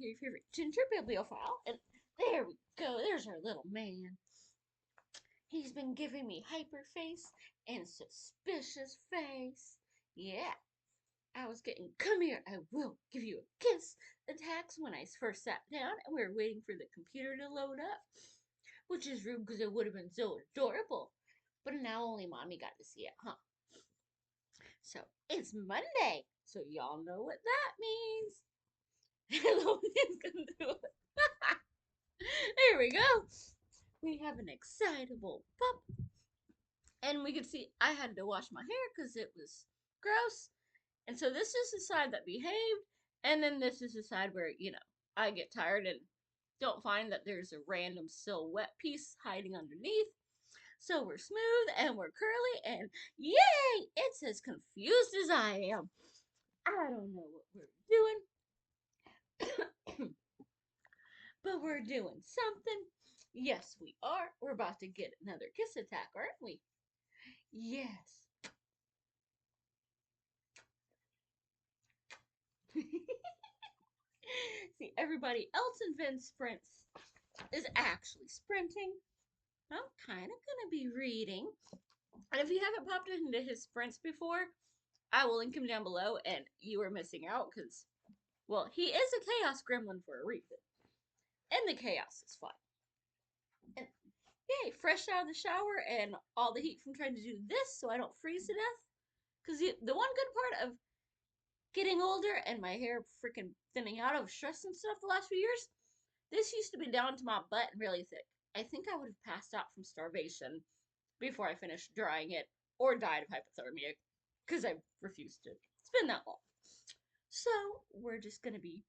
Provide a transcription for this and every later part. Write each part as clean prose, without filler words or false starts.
your favorite ginger bibliophile. And there we go. There's our little man. He's been giving me hyper face and suspicious face. Yeah, I was getting, come here, I will give you a kiss attacks when I first sat down and we were waiting for the computer to load up. Which is rude because it would have been so adorable. But now only mommy got to see it, huh? So it's Monday. So y'all know what that means. Hello, gonna do it. Here we go. We have an excitable pup. And we could see I had to wash my hair because it was gross. And so this is the side that behaved. And then this is the side where, I get tired and don't find that there's a random silhouette piece hiding underneath. So we're smooth and we're curly and yay! It's as confused as I am. I don't know what we're doing, but we're doing something. Yes, we are. We're about to get another kiss attack, aren't we? Yes. See, everybody else in Vin Sprints is actually sprinting. I'm kind of going to be reading. And if you haven't popped into his sprints before, I will link him down below, and you are missing out because, well, he is a chaos gremlin for a reason. And the chaos is fun. And yay, fresh out of the shower and all the heat from trying to do this so I don't freeze to death. Because the one good part of getting older and my hair freaking thinning out of stress and stuff the last few years, this used to be down to my butt and really thick. I think I would have passed out from starvation before I finished drying it or died of hypothermia because I refused to spend that long. So we're just going to be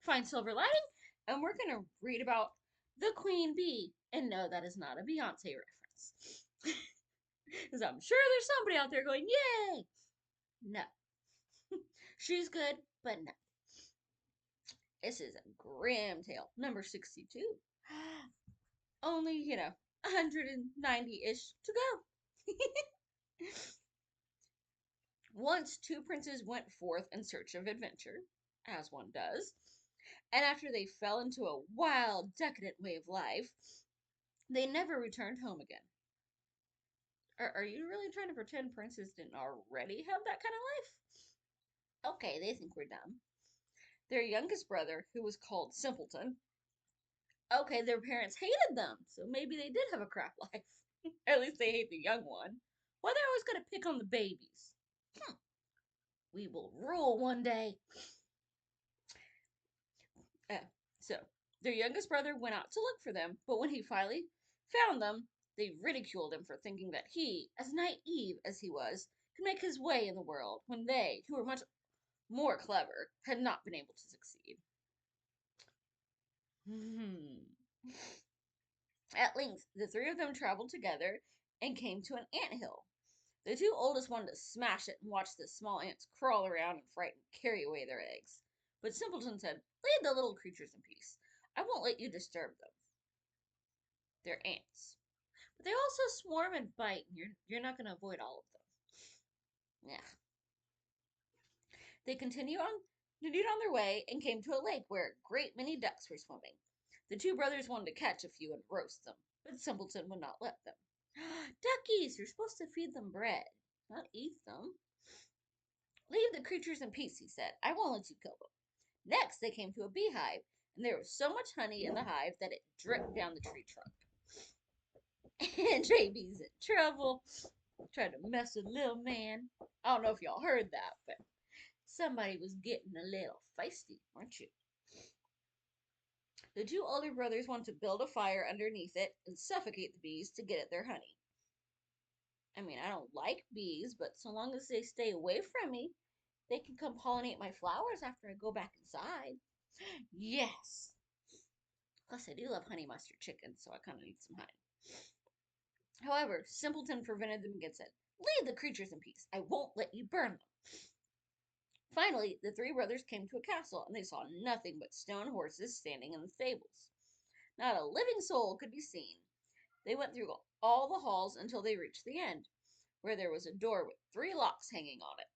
find silver lining and we're going to read about the queen bee. And no, that is not a Beyonce reference. Because I'm sure there's somebody out there going, yay! No. She's good, but no. This is a Grimm tale, number 62. Only, 190-ish to go. Once two princes went forth in search of adventure, as one does, and after they fell into a wild, decadent way of life, they never returned home again. Are you really trying to pretend princes didn't already have that kind of life? Okay, they think we're dumb. Their youngest brother, who was called Simpleton, okay, their parents hated them, so maybe they did have a crap life. At least they hate the young one. Why they're always gonna pick on the babies? We will rule one day. So, their youngest brother went out to look for them, but when he finally found them, they ridiculed him for thinking that he, as naive as he was, could make his way in the world when they, who were much more clever, had not been able to succeed. At length, the three of them traveled together and came to an ant hill. The two oldest wanted to smash it and watch the small ants crawl around and frighten carry away their eggs. But Simpleton said, leave the little creatures in peace. I won't let you disturb them. They're ants. But they also swarm and bite, and you're not going to avoid all of them. Yeah. They continued on their way and came to a lake where a great many ducks were swimming. The two brothers wanted to catch a few and roast them, but Simpleton would not let them. Duckies, you're supposed to feed them bread, not eat them. Leave the creatures in peace, he said. I won't let you kill them. Next, they came to a beehive, and there was so much honey in the hive that it dripped down the tree trunk. And JB's in trouble. Tried to mess with little man. I don't know if y'all heard that, but somebody was getting a little feisty, weren't you? The two older brothers wanted to build a fire underneath it and suffocate the bees to get at their honey. I mean, I don't like bees, but so long as they stay away from me, they can come pollinate my flowers after I go back inside. Yes! Plus, I do love honey mustard chicken, so I kind of need some honey. However, Simpleton prevented them against it. Leave the creatures in peace. I won't let you burn them. Finally, the three brothers came to a castle, and they saw nothing but stone horses standing in the stables. Not a living soul could be seen. They went through all the halls until they reached the end, where there was a door with 3 locks hanging on it.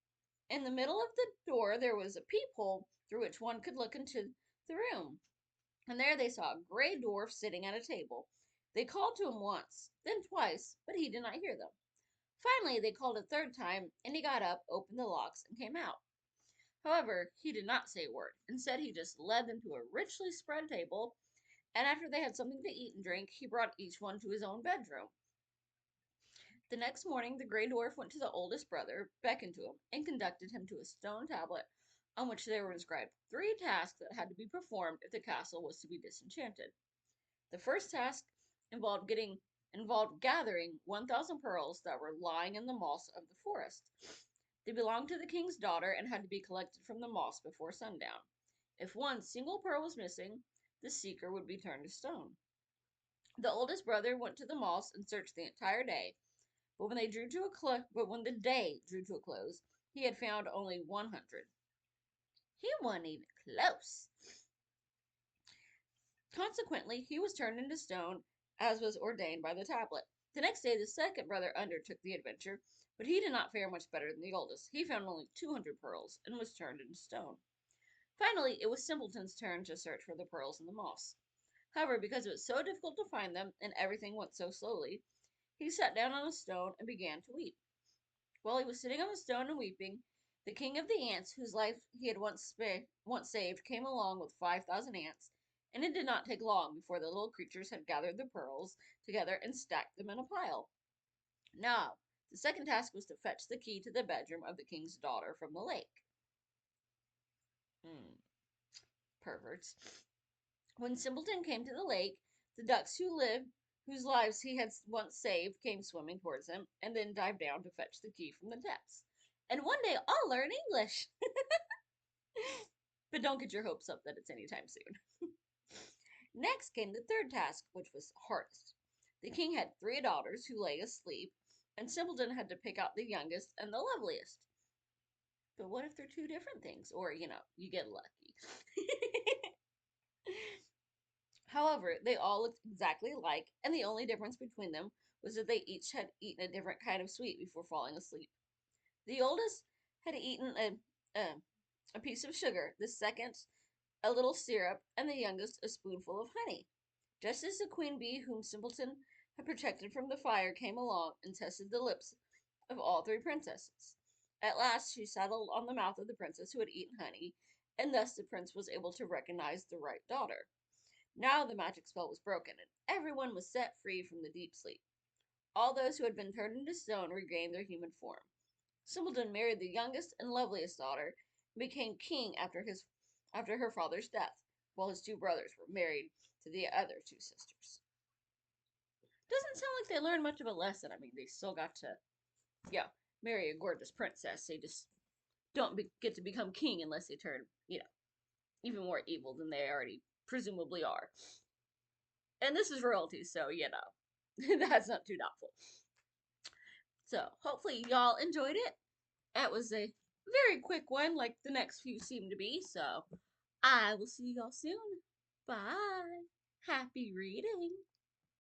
In the middle of the door, there was a peephole through which one could look into the room, and there they saw a gray dwarf sitting at a table. They called to him once, then twice, but he did not hear them. Finally, they called a third time, and he got up, opened the locks, and came out. However, he did not say a word. Instead, he just led them to a richly spread table, and after they had something to eat and drink, he brought each one to his own bedroom. The next morning, the gray dwarf went to the oldest brother, beckoned to him, and conducted him to a stone tablet on which there were inscribed 3 tasks that had to be performed if the castle was to be disenchanted. The first task involved gathering 1,000 pearls that were lying in the moss of the forest. They belonged to the king's daughter and had to be collected from the moss before sundown. If one single pearl was missing, the seeker would be turned to stone. The oldest brother went to the moss and searched the entire day, but when the day drew to a close, he had found only 100. He wasn't even close. Consequently, he was turned into stone, as was ordained by the tablet. The next day, the second brother undertook the adventure, but he did not fare much better than the oldest. He found only 200 pearls and was turned into stone. Finally, it was Simpleton's turn to search for the pearls in the moss. However, because it was so difficult to find them and everything went so slowly, he sat down on a stone and began to weep. While he was sitting on the stone and weeping, the king of the ants, whose life he had once saved, came along with 5,000 ants, and it did not take long before the little creatures had gathered the pearls together and stacked them in a pile. Now, the second task was to fetch the key to the bedroom of the king's daughter from the lake. Perverts. When Simpleton came to the lake, the ducks whose lives he had once saved, came swimming towards him, and then dived down to fetch the key from the depths. And one day I'll learn English. But don't get your hopes up that it's anytime soon. Next came the third task, which was hardest. The king had 3 daughters who lay asleep, and Simpleton had to pick out the youngest and the loveliest. But what if they're 2 different things? Or, you get lucky. However, they all looked exactly alike, and the only difference between them was that they each had eaten a different kind of sweet before falling asleep. The oldest had eaten a piece of sugar, the second a little syrup, and the youngest a spoonful of honey. Just as the queen bee whom Simpleton had protected from the fire came along and tested the lips of all 3 princesses. At last she settled on the mouth of the princess who had eaten honey, and thus the prince was able to recognize the right daughter. Now the magic spell was broken, and everyone was set free from the deep sleep. All those who had been turned into stone regained their human form. Simpleton married the youngest and loveliest daughter and became king after her father's death, while his 2 brothers were married to the other 2 sisters. Doesn't sound like they learned much of a lesson. I mean, they still got to, marry a gorgeous princess. They just don't get to become king unless they turn, even more evil than they already presumably are. And this is royalty, so, that's not too doubtful. So, hopefully y'all enjoyed it. That was a very quick one, like the next few seem to be, so I will see y'all soon. Bye. Happy reading.